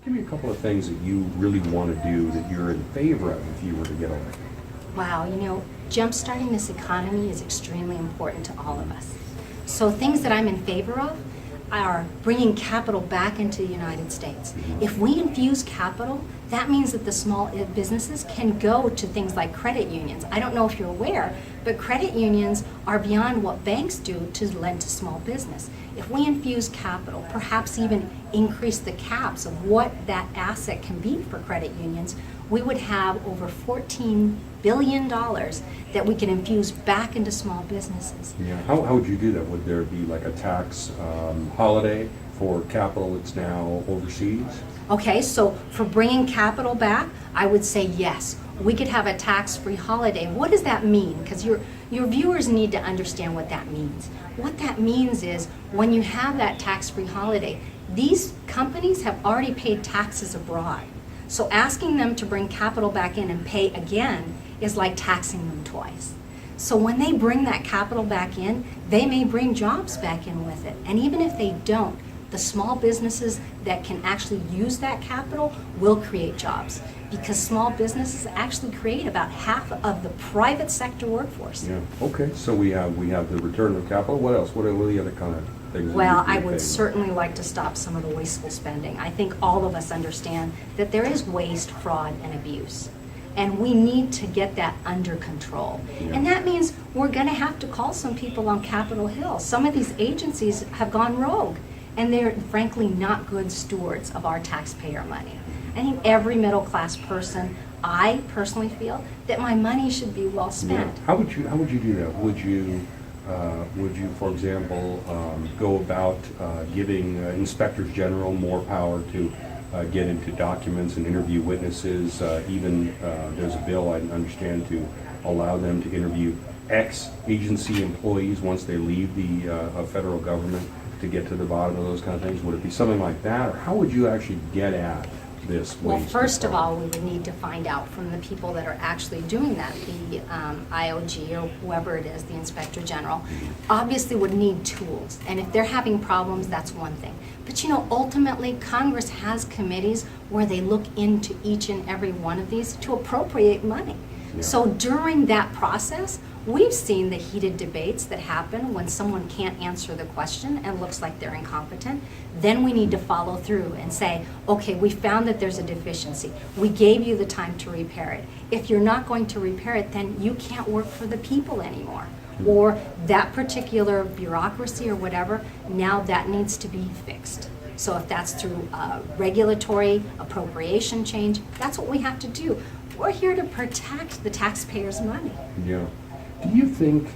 Give me a couple of things that you really want to do that you're in favor of if you were to get elected. Wow, jump-starting this economy is extremely important to all of us. So things that I'm in favor of are bringing capital back into the United States. If we infuse capital, that means that the small businesses can go to things like credit unions. I don't know if you're aware, but credit unions are beyond what banks do to lend to small business. If we infuse capital, perhaps even increase the caps of what that asset can be for credit unions, we would have over $14 billion that we can infuse back into small businesses. Yeah. How would you do that? Would there be like a tax holiday for capital that's now overseas? Okay, so for bringing capital back, I would say yes. We could have a tax-free holiday. What does that mean? Because your viewers need to understand what that means. What that means is when you have that tax-free holiday, these companies have already paid taxes abroad. So asking them to bring capital back in and pay again is like taxing them twice. So when they bring that capital back in, they may bring jobs back in with it. And even if they don't, the small businesses that can actually use that capital will create jobs, because small businesses actually create about half of the private sector workforce. Yeah. Okay. So we have the return of capital. What else? What are the other kind of things? Well, I would certainly like to stop some of the wasteful spending. I think all of us understand that there is waste, fraud, and abuse. And we need to get that under control. Yeah. And that means we're going to have to call some people on Capitol Hill. Some of these agencies have gone rogue, and they're frankly not good stewards of our taxpayer money. I think every middle-class person, I personally feel that my money should be well spent. Yeah. How would you do that? Would you, for example, go about giving inspectors general more power to get into documents and interview witnesses? Even there's a bill, I understand, to allow them to interview ex-agency employees once they leave the federal government, to get to the bottom of those kind of things. Would it be something like that, or how would you actually get at this waste? Well, first of all, we would need to find out from the people that are actually doing that, the IOG or whoever it is, the Inspector General, obviously would need tools. And if they're having problems, that's one thing. But ultimately, Congress has committees where they look into each and every one of these to appropriate money. Yeah. So during that process, we've seen the heated debates that happen when someone can't answer the question and looks like they're incompetent. Then we need to follow through and say, okay, we found that there's a deficiency. We gave you the time to repair it. If you're not going to repair it, then you can't work for the people anymore. Or that particular bureaucracy or whatever, now that needs to be fixed. So if that's through regulatory appropriation change, that's what we have to do. We're here to protect the taxpayers' money. Yeah. Do you think